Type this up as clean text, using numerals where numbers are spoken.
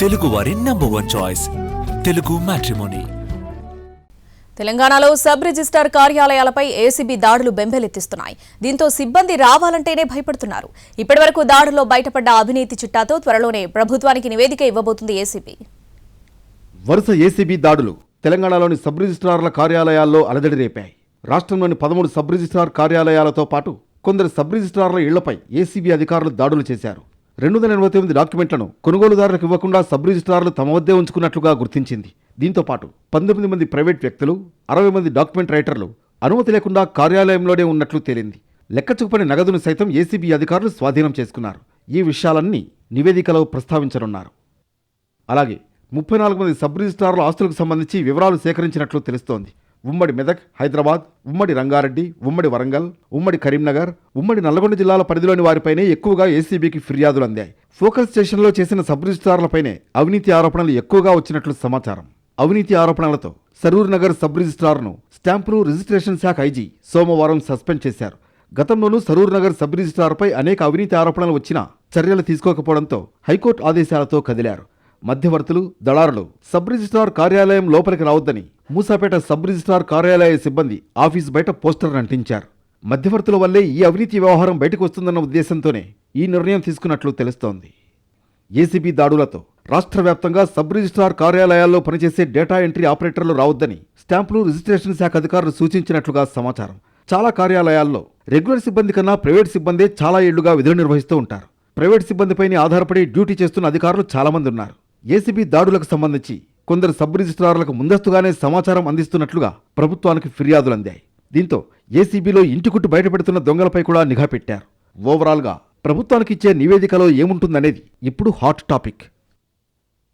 తెలుగువారి number 1 choice Telugu matrimony. తెలంగాణలో sub registrar కార్యాలయాలపై ACB దాడులు బెంబేలెత్తిస్తున్నాయి. దీంతో సిబ్బంది రావాలంటేనే భయపడుతున్నారు. ఇప్పటివరకు దాడుల్లో బయటపడ్డ అవినీతి చిట్టాతో త్వరలోనే ప్రభుత్వానికి నివేదిక ఇవ్వబోతుంది ఏసీబీ. వరుస ఏసీబీ దాడులు తెలంగాణలోని సబ్ రిజిస్ట్రార్ల కార్యాలయాల్లో అలజడి రేపాయి. రాష్ట్రంలోని 13 సబ్ రిజిస్ట్రార్ కార్యాలయాలతో పాటు కొందరు సబ్ రిజిస్ట్రార్ల ఇళ్లపై ఏసీబీ అధికారులు దాడులు చేశారు. 289 డాక్యుమెంట్లను కొనుగోలుదారులకు ఇవ్వకుండా సబ్ రిజిస్ట్రార్లు తమ వద్దే ఉంచుకున్నట్లుగా గుర్తించింది. దీంతో పాటు 19 మంది ప్రైవేట్ వ్యక్తులు, 60 మంది డాక్యుమెంట్ రైటర్లు అనుమతి లేకుండా కార్యాలయంలోనే ఉన్నట్లు తేలింది. లెక్కచూపని నగదును సైతం ఏసీబీ అధికారులు స్వాధీనం చేసుకున్నారు. ఈ విషయాలన్నీ నివేదికలో ప్రస్తావించనున్నారు. అలాగే 34 మంది సబ్ రిజిస్ట్రార్ల ఆస్తులకు సంబంధించి వివరాలు సేకరించినట్లు తెలుస్తోంది. ఉమ్మడి మెదక్, హైదరాబాద్, ఉమ్మడి రంగారెడ్డి, ఉమ్మడి వరంగల్, ఉమ్మడి కరీంనగర్, ఉమ్మడి నల్గొండ జిల్లాల పరిధిలోని వారిపైనే ఎక్కువగా ఏసీబీకి ఫిర్యాదులు అందాయి. ఫోకస్ స్టేషన్లో చేసిన సబ్ రిజిస్ట్రార్లపైనే అవినీతి ఆరోపణలు ఎక్కువగా వచ్చినట్లు సమాచారం. అవినీతి ఆరోపణలతో సరూర్ నగర్ సబ్ రిజిస్ట్రార్ను స్టాంపులు రిజిస్ట్రేషన్ శాఖ ఐజీ సోమవారం సస్పెండ్ చేశారు. గతంలోనూ సరూర్ నగర్ సబ్ రిజిస్ట్రార్పై అనేక అవినీతి ఆరోపణలు వచ్చినా చర్యలు తీసుకోకపోవడంతో హైకోర్టు ఆదేశాలతో కదిలారు. మధ్యవర్తులు, దళారులు సబ్ రిజిస్ట్రార్ కార్యాలయం లోపలికి రావద్దని మూసాపేట సబ్ రిజిస్ట్రార్ కార్యాలయ సిబ్బంది ఆఫీస్ బయట పోస్టర్ అంటించారు. మధ్యవర్తుల వల్లే ఈ అవినీతి వ్యవహారం బయటకు వస్తుందన్న ఉద్దేశంతోనే ఈ నిర్ణయం తీసుకున్నట్లు తెలుస్తోంది. ఏసీబీ దాడులతో రాష్ట్ర వ్యాప్తంగా సబ్ రిజిస్ట్రార్ కార్యాలయాల్లో పనిచేసే డేటా ఎంట్రీ ఆపరేటర్లు రావద్దని స్టాంపులు రిజిస్ట్రేషన్ శాఖ అధికారులు సూచించినట్లుగా సమాచారం. చాలా కార్యాలయాల్లో రెగ్యులర్ సిబ్బంది కన్నా ప్రైవేట్ సిబ్బందే చాలా ఏళ్లుగా విధులు నిర్వహిస్తూ ఉంటారు. ప్రైవేట్ సిబ్బందిపైనే ఆధారపడి డ్యూటీ చేస్తున్న అధికారులు చాలా మంది ఉన్నారు. ఏసీబీ దాడులకు సంబంధించి కొందరు సబ్ రిజిస్ట్రార్లకు ముందస్తుగానే సమాచారం అందిస్తున్నట్లుగా ప్రభుత్వానికి ఫిర్యాదులు అందాయి. దీంతో ఏసీబీలో ఇంటికుట్టు బయటపెడుతున్న దొంగలపై కూడా నిఘా పెట్టారు. ఓవరాల్గా ప్రభుత్వానికి ఇచ్చే నివేదికలో ఏముంటుందనేది ఇప్పుడు హాట్ టాపిక్.